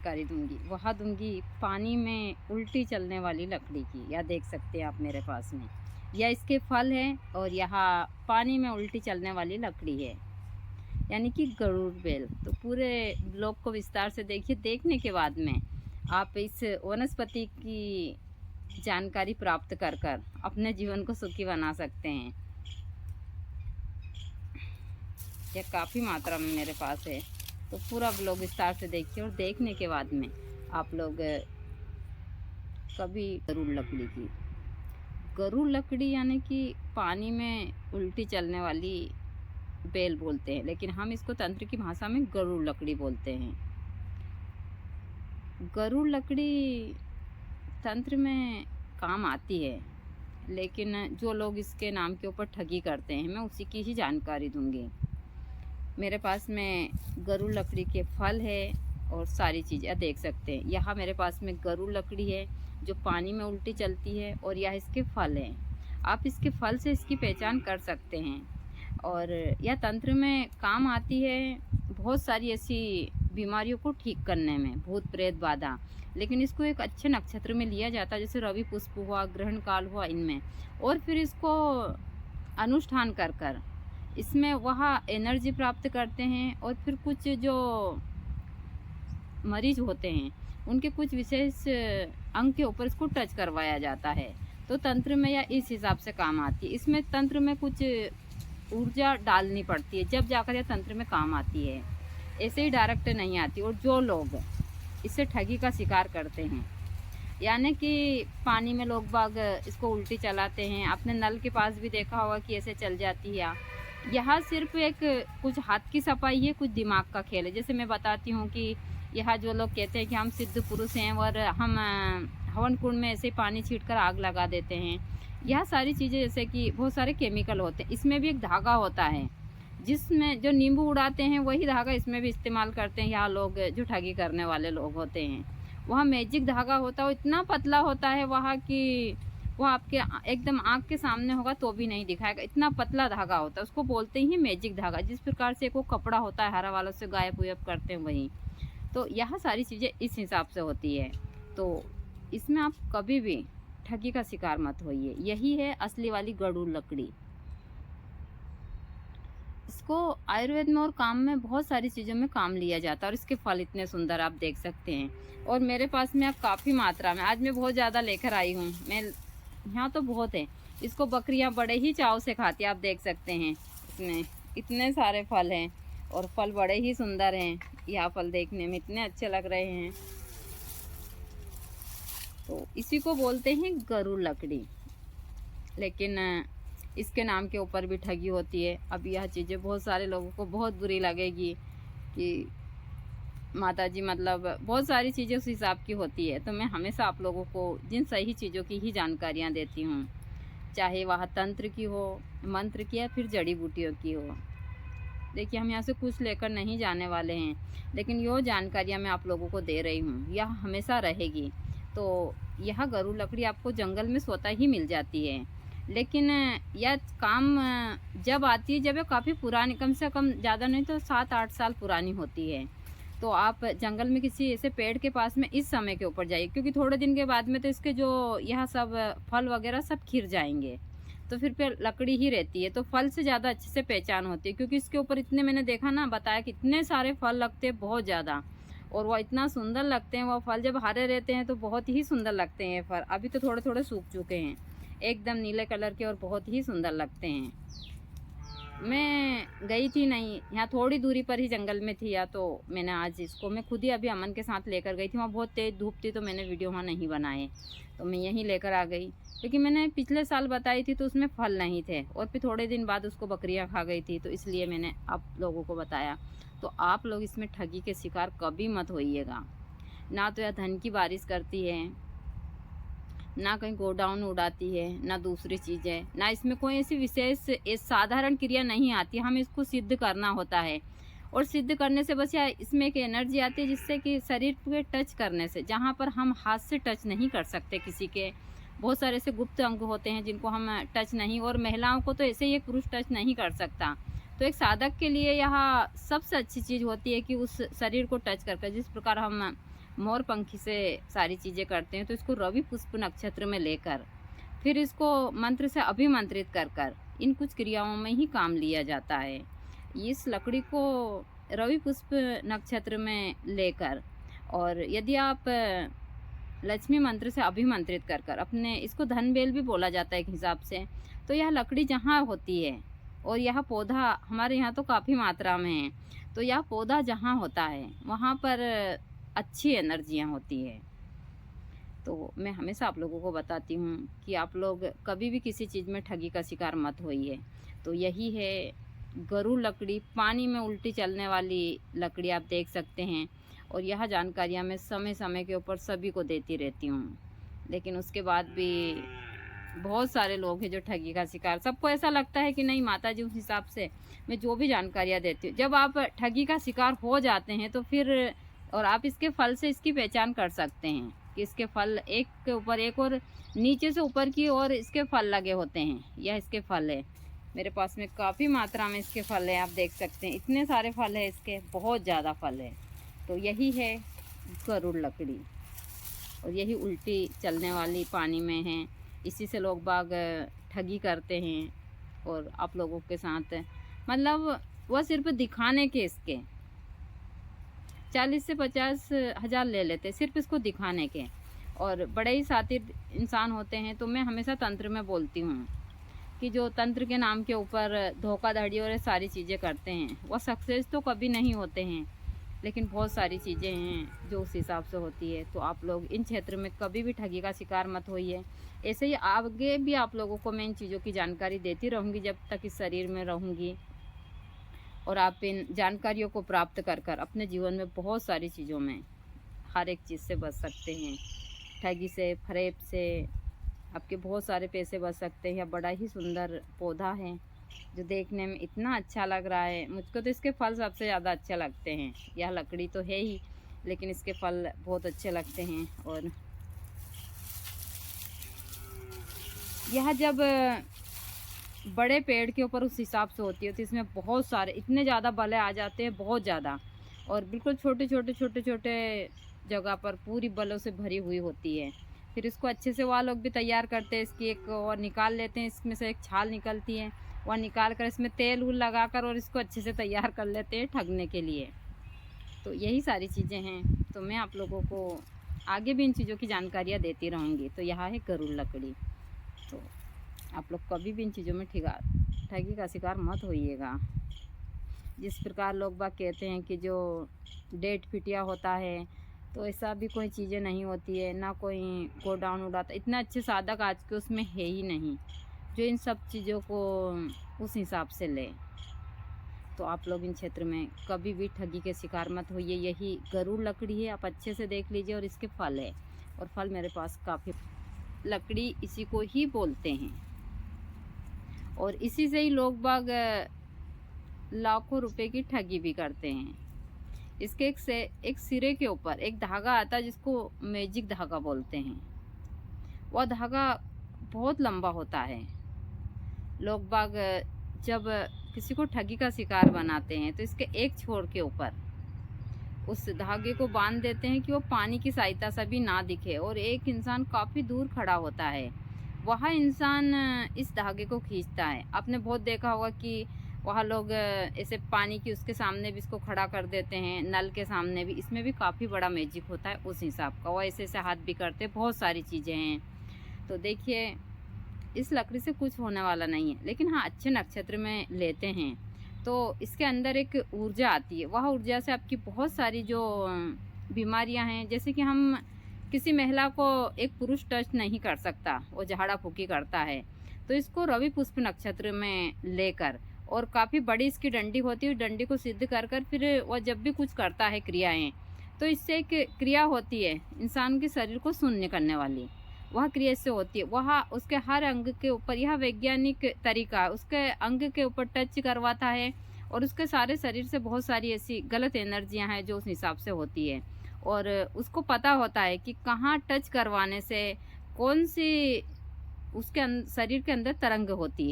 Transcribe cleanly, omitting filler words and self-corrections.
जानकारी दूंगी वह दूंगी पानी में उल्टी चलने वाली लकड़ी की। यह देख सकते हैं आप मेरे पास में, यह इसके फल है और यहाँ पानी में उल्टी चलने वाली लकड़ी है, यानी कि गरुड़ बेल। तो पूरे ब्लॉग को विस्तार से देखिए। देखने के बाद में आप इस वनस्पति की जानकारी प्राप्त कर कर अपने जीवन को सुखी बना सकते हैं। यह काफ़ी मात्रा में मेरे पास है, तो पूरा ब्लॉग विस्तार से देखिए और देखने के बाद में आप लोग कभी गरुड़ लकड़ी यानी कि पानी में उल्टी चलने वाली बेल बोलते हैं, लेकिन हम इसको तंत्र की भाषा में गरुड़ लकड़ी बोलते हैं। गरुड़ लकड़ी तंत्र में काम आती है, लेकिन जो लोग इसके नाम के ऊपर ठगी करते हैं मैं उसी की ही जानकारी दूंगी। मेरे पास में गरुड़ लकड़ी के फल है और सारी चीज़ें देख सकते हैं। यहाँ मेरे पास में गरुड़ लकड़ी है जो पानी में उल्टी चलती है और यह इसके फल हैं। आप इसके फल से इसकी पहचान कर सकते हैं और यह तंत्र में काम आती है बहुत सारी ऐसी बीमारियों को ठीक करने में, भूत प्रेत बाधा। लेकिन इसको एक अच्छे नक्षत्र में लिया जाता है, जैसे रवि पुष्प हुआ, ग्रहण काल हुआ, इनमें, और फिर इसको अनुष्ठान कर कर इसमें वह एनर्जी प्राप्त करते हैं। और फिर कुछ जो मरीज होते हैं उनके कुछ विशेष अंग के ऊपर इसको टच करवाया जाता है, तो तंत्र में यह इस हिसाब से काम आती है। इसमें तंत्र में कुछ ऊर्जा डालनी पड़ती है, जब जाकर यह तंत्र में काम आती है, ऐसे ही डायरेक्ट नहीं आती। और जो लोग इससे ठगी का शिकार करते हैं, यानी कि पानी में लोग बाग इसको उल्टी चलाते हैं, अपने नल के पास भी देखा होगा कि ऐसे चल जाती है। यह सिर्फ एक कुछ हाथ की सफाई है, कुछ दिमाग का खेल है। जैसे मैं बताती हूँ कि यह जो लोग कहते हैं कि हम सिद्ध पुरुष हैं और हम हवन कुंड में ऐसे पानी छीट कर आग लगा देते हैं, यह सारी चीज़ें जैसे कि बहुत सारे केमिकल होते हैं। इसमें भी एक धागा होता है, जिसमें जो नींबू उड़ाते हैं वही धागा इसमें भी इस्तेमाल करते हैं। यहाँ लोग जो ठगी करने वाले लोग होते हैं, वहाँ मैजिक धागा होता है, वो इतना पतला होता है वहाँ की वो आपके एकदम आँख के सामने होगा तो भी नहीं दिखाएगा, इतना पतला धागा होता है। उसको बोलते ही मैजिक धागा। जिस प्रकार से वो कपड़ा होता है हरा वालों से गायब गुयब करते हैं वही, तो यह सारी चीज़ें इस हिसाब से होती है। तो इसमें आप कभी भी ठगी का शिकार मत होइए। यही है असली वाली गरुड़ लकड़ी। इसको आयुर्वेद में और काम में बहुत सारी चीज़ों में काम लिया जाता है और इसके फल इतने सुंदर आप देख सकते हैं। और मेरे पास में अब काफ़ी मात्रा में, आज मैं बहुत ज़्यादा लेकर आई हूँ। मैं यहाँ तो बहुत है, इसको बकरियाँ बड़े ही चाव से खाती है। आप देख सकते हैं इसमें इतने सारे फल हैं और फल बड़े ही सुंदर हैं। यह फल देखने में इतने अच्छे लग रहे हैं, तो इसी को बोलते हैं गरुड़ लकड़ी। लेकिन इसके नाम के ऊपर भी ठगी होती है। अब यह चीज़ें बहुत सारे लोगों को बहुत बुरी लगेगी कि माताजी मतलब बहुत सारी चीज़ें उस हिसाब की होती है। तो मैं हमेशा आप लोगों को जिन सही चीज़ों की ही जानकारियाँ देती हूँ, चाहे वह तंत्र की हो, मंत्र की, या फिर जड़ी बूटियों की हो। देखिए हम यहाँ से कुछ लेकर नहीं जाने वाले हैं, लेकिन यो जानकारियाँ मैं आप लोगों को दे रही हूँ, यह हमेशा रहेगी। तो यह गरुड़ लकड़ी आपको जंगल में स्वतः ही मिल जाती है, लेकिन यह काम जब आती है जब यह काफ़ी पुरानी, कम से कम ज़्यादा नहीं तो 7-8 साल पुरानी होती है। तो आप जंगल में किसी ऐसे पेड़ के पास में इस समय के ऊपर जाइए, क्योंकि थोड़े दिन के बाद में तो इसके जो यह सब फल वगैरह सब खिर जाएंगे, तो फिर लकड़ी ही रहती है। तो फल से ज़्यादा अच्छे से पहचान होती है, क्योंकि इसके ऊपर इतने, मैंने देखा ना, बताया कि इतने सारे फल लगते हैं, बहुत ज़्यादा, और वह इतना सुंदर लगते हैं। वह फल जब हरे रहते हैं तो बहुत ही सुंदर लगते हैं। फल अभी तो थोड़े थोड़े सूख चुके हैं, एकदम नीले कलर के, और बहुत ही सुंदर लगते हैं। मैं गई थी नहीं, यहाँ थोड़ी दूरी पर ही जंगल में थी, या तो मैंने आज इसको मैं खुद ही अभी अमन के साथ लेकर गई थी। वहाँ बहुत तेज़ धूप थी तो मैंने वीडियो वहाँ नहीं बनाए, तो मैं यहीं लेकर आ गई। लेकिन मैंने पिछले साल बताई थी तो उसमें फल नहीं थे, और फिर थोड़े दिन बाद उसको बकरियाँ खा गई थी, तो इसलिए मैंने आप लोगों को बताया। तो आप लोग इसमें ठगी के शिकार कभी मत होइएगा। ना तो यह धन की बारिश करती है, ना कहीं गोडाउन उड़ाती है, ना दूसरी चीज़ें, ना इसमें कोई ऐसी विशेष साधारण क्रिया नहीं आती। हमें इसको सिद्ध करना होता है, और सिद्ध करने से बस इसमें एक एनर्जी आती है, जिससे कि शरीर पे टच करने से, जहाँ पर हम हाथ से टच नहीं कर सकते किसी के, बहुत सारे ऐसे गुप्त अंग होते हैं जिनको हम टच नहीं, और महिलाओं को तो ऐसे ही एक पुरुष टच नहीं कर सकता। तो एक साधक के लिए यह सबसे अच्छी चीज़ होती है कि उस शरीर को टच करके, जिस प्रकार हम मोर पंखी से सारी चीज़ें करते हैं। तो इसको रवि पुष्प नक्षत्र में लेकर फिर इसको मंत्र से अभिमंत्रित कर कर इन कुछ क्रियाओं में ही काम लिया जाता है। इस लकड़ी को रवि पुष्प नक्षत्र में लेकर और यदि आप लक्ष्मी मंत्र से अभिमंत्रित कर कर अपने, इसको धन बेल भी बोला जाता है एक हिसाब से, तो यह लकड़ी जहाँ होती है और यह पौधा हमारे यहाँ तो काफ़ी मात्रा में है, तो यह पौधा जहाँ होता है वहाँ पर अच्छी एनर्जियाँ होती है। तो मैं हमेशा आप लोगों को बताती हूँ कि आप लोग कभी भी किसी चीज़ में ठगी का शिकार मत होइए। तो यही है गरुड़ लकड़ी, पानी में उल्टी चलने वाली लकड़ी आप देख सकते हैं। और यह जानकारियाँ मैं समय समय के ऊपर सभी को देती रहती हूँ, लेकिन उसके बाद भी बहुत सारे लोग हैं जो ठगी का शिकार, सबको ऐसा लगता है कि नहीं माता जी उस हिसाब से मैं जो भी जानकारियाँ देती हूँ, जब आप ठगी का शिकार हो जाते हैं तो फिर और आप इसके फल से इसकी पहचान कर सकते हैं कि इसके फल एक के ऊपर एक और नीचे से ऊपर की ओर इसके फल लगे होते हैं। यह इसके फल है, मेरे पास में काफ़ी मात्रा में इसके फल है, आप देख सकते हैं इतने सारे फल है इसके, बहुत ज़्यादा फल है। तो यही है गरुड़ लकड़ी और यही उल्टी चलने वाली पानी में है, इसी से लोग बाग ठगी करते हैं और आप लोगों के साथ मतलब वह सिर्फ दिखाने के इसके 40 से 50 हज़ार ले लेते सिर्फ इसको दिखाने के। और बड़े ही शातिर इंसान होते हैं। तो मैं हमेशा तंत्र में बोलती हूँ कि जो तंत्र के नाम के ऊपर धोखाधड़ी और सारी चीज़ें करते हैं वह सक्सेस तो कभी नहीं होते हैं, लेकिन बहुत सारी चीज़ें हैं जो उस हिसाब से होती है। तो आप लोग इन क्षेत्र में कभी भी ठगी का शिकार मत होइए। ऐसे ही आगे भी आप लोगों को मैं इन चीज़ों की जानकारी देती रहूँगी जब तक इस शरीर में रहूँगी, और आप इन जानकारियों को प्राप्त कर कर अपने जीवन में बहुत सारी चीज़ों में हर एक चीज़ से बच सकते हैं। ठगी से, फरेब से आपके बहुत सारे पैसे बच सकते हैं। यह बड़ा ही सुंदर पौधा है जो देखने में इतना अच्छा लग रहा है, मुझको तो इसके फल सबसे ज़्यादा अच्छे लगते हैं। यह लकड़ी तो है ही, लेकिन इसके फल बहुत अच्छे लगते हैं। और यह जब बड़े पेड़ के ऊपर उस हिसाब से होती है तो इसमें बहुत सारे इतने ज़्यादा बले आ जाते हैं, बहुत ज़्यादा, और बिल्कुल छोटे छोटे जगह पर पूरी बलों से भरी हुई होती है। फिर इसको अच्छे से वह लोग भी तैयार करते हैं, इसकी एक और निकाल लेते हैं, इसमें से एक छाल निकलती है, वह निकाल कर इसमें तेल उल लगा कर और इसको अच्छे से तैयार कर लेते हैं ठगने के लिए। तो यही सारी चीज़ें हैं। तो मैं आप लोगों को आगे भी इन चीज़ों की जानकारियाँ देती रहूँगी। तो यहाँ है गरुड़ लकड़ी। तो आप लोग कभी भी इन चीज़ों में ठगी का शिकार मत होइएगा। जिस प्रकार लोग बाग कहते हैं कि जो डेट पिटिया होता है, तो ऐसा भी कोई चीज़ें नहीं होती है, ना कोई गोडाउन उड़ाता। इतना अच्छे साधक आज के उसमें है ही नहीं जो इन सब चीज़ों को उस हिसाब से ले। तो आप लोग इन क्षेत्र में कभी भी ठगी के शिकार मत होइए। यही गरुड़ लकड़ी है, आप अच्छे से देख लीजिए। और इसके फल है, और फल मेरे पास काफ़ी, लकड़ी इसी को ही बोलते हैं, और इसी से ही लोग बाग लाखों रुपए की ठगी भी करते हैं। इसके एक सिरे के ऊपर एक धागा आता है जिसको मैजिक धागा बोलते हैं। वह धागा बहुत लंबा होता है। लोग बाग जब किसी को ठगी का शिकार बनाते हैं तो इसके एक छोर के ऊपर उस धागे को बांध देते हैं कि वो पानी की सहायता से भी ना दिखे, और एक इंसान काफ़ी दूर खड़ा होता है, वह इंसान इस धागे को खींचता है। आपने बहुत देखा होगा कि वहाँ लोग ऐसे पानी की उसके सामने भी इसको खड़ा कर देते हैं, नल के सामने भी। इसमें भी काफ़ी बड़ा मैजिक होता है उस हिसाब का। वो ऐसे हाथ भी करते, बहुत सारी चीज़ें हैं। तो देखिए इस लकड़ी से कुछ होने वाला नहीं है, लेकिन हाँ अच्छे नक्षत्र में लेते हैं तो इसके अंदर एक ऊर्जा आती है। वह ऊर्जा से आपकी बहुत सारी जो बीमारियां हैं, जैसे कि हम किसी महिला को एक पुरुष टच नहीं कर सकता, वो झाड़ा फूकी करता है, तो इसको रवि पुष्प नक्षत्र में लेकर, और काफ़ी बड़ी इसकी डंडी होती है, डंडी को सिद्ध कर कर फिर वह जब भी कुछ करता है क्रियाएं, तो इससे एक क्रिया होती है इंसान के शरीर को शून्य करने वाली। वह क्रिया इससे होती है। वह उसके हर अंग के ऊपर, यह वैज्ञानिक तरीका उसके अंग के ऊपर टच करवाता है, और उसके सारे शरीर से बहुत सारी ऐसी गलत एनर्जियां हैं जो उस हिसाब से होती है, और उसको पता होता है कि कहाँ टच करवाने से कौन सी उसके शरीर के अंदर तरंग होती है।